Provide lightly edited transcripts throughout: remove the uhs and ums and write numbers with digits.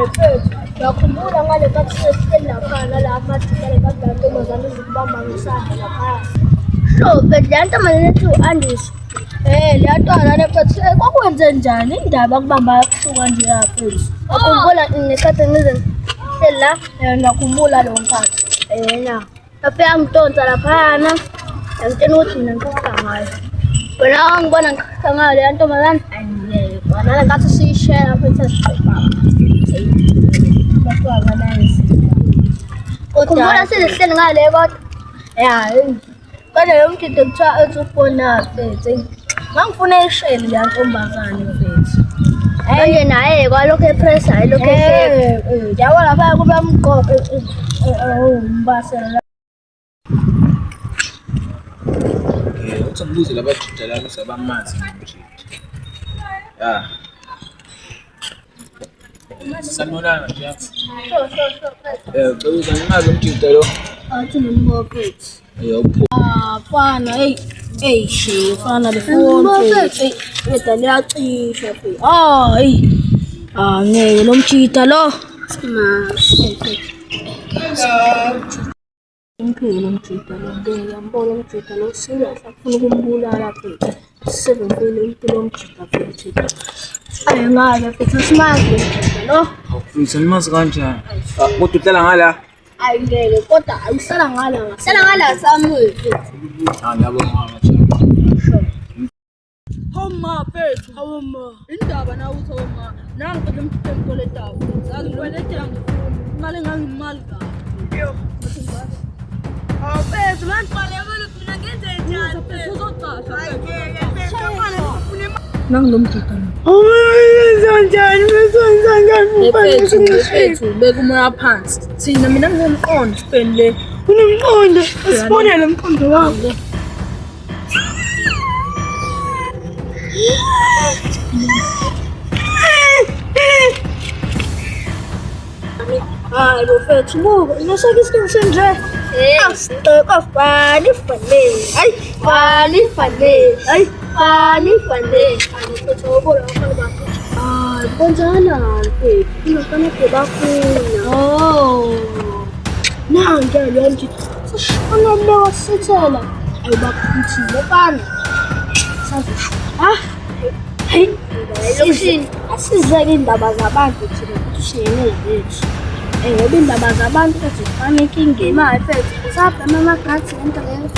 mfethu uyakhumbula ngale kathi sihleli lapha nala mathikele kadantombazane ezikubamba ngesandla lapha. So mfethu le ntombazane ethi u-Andisi liyantwana le mfethu kwakwenze njani indaba kubamba kusuka nje mfethu? Ukhumbula ngesikhathi ngize sihleli la ngiyakhumbula lo mkhathi na afika ngidonsa laphana yangitshela ukuthi mina ngikhohlwa ngayo. Wena wangibona ngikhohlwa ngayo le ntombazane kwanala ngathi siyishare mfethu asixoxa. Ukhumbula sihleli ngale kodwa kodwa lo mgidi kuthiwa ethi ufona mfethu ngangifuna isheli le ntombazane mfethu. Manje naye kwalokho epress hayi lokho yabo lapha kuba mqoqo umbasela. Uthi ngibuze labajuda labo sabamazi nje. Sanolana nje yathi. Ucela ngimazi umjuda lo. Athi nomfethu. Fana fana le phone wethu liyacisha mfethu. Ngeke lo mjida lo. Impilo lo mjida lo ngiyambona umjida lo siyahla ufuna ukumbulala mfethu. Sisebenzele impilo mjida mfethu. Ngale mfethu simazi lo. Awufisa nimazi kanjani? Kodwa uhlala ngala. Ngeke kodwa uhlala ngala. Hlala ngala sami mfethu. Ngiyabonga mama. Homa mfethu, homa. Indaba nawe uthi homa. Nangi phela umthembu koletayo. Zazi ngikweletela ngifuna imali ngangimali kabi. Mfethu manje balekele mina ngenze njani mfethu uzoqasha mfethu. Nangi lo mjida lo. Njani mfethu beka umoya phansi. Thina mina nginomqondo sipendle. Unomqondo. Sibonele umqondo wakho. Hayi mfethu buka ngisho isiqiniseko nje. Asitoko fani. Hayi fani. Mfethu ubona khona bakho. Konjani mfethu? Ngifuna bakufuna. Nange le nje. Sishona le wasithela. Ayibakhuthile bani. Sazisho. Hey, asizeke indaba zabantu thina ukuthi siyene lethu. Ngoba indaba zabantu ezifana enkingeni. Imali mfethu usabhema amagathi into leyo.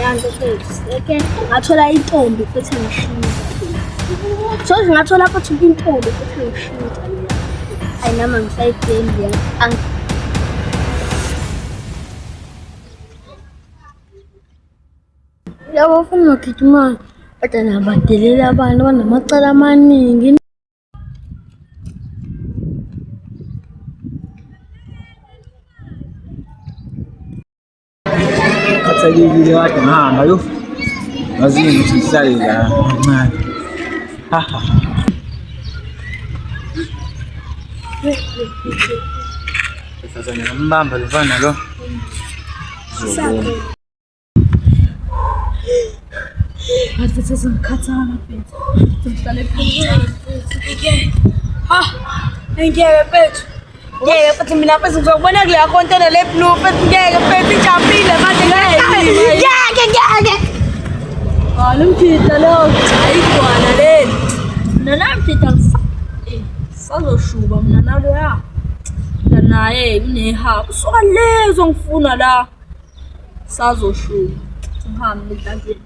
Yanto mfethu seke ngathola intombi futhi ngishintsha. So ngathola futhi intombi futhi ngishintsha. Nama ngisayideni ya. Yabo ufuna ukukhetha imali. Kodwa nabadelela abantu banamacala amaningi. Khathekile kade ngihamba yo. Ngazi ukuthi ngihlale la kancane. Sasana ngambamba lefana lo. Hadi sasa ngikhathana mfethu. Sihlale phansi. Ngeke mfethu. Ngeke futhi mina mfethu ngizokubona kule container le blue mfethu ngeke mfethu ijapile manje ngeke. Lo mjida lo ayidwana leli. Mina mjida sazoshuba mina nalo ya. Naye kuneha usuka lezo ngifuna la. Sazoshuba. Ngihambe ndlazini.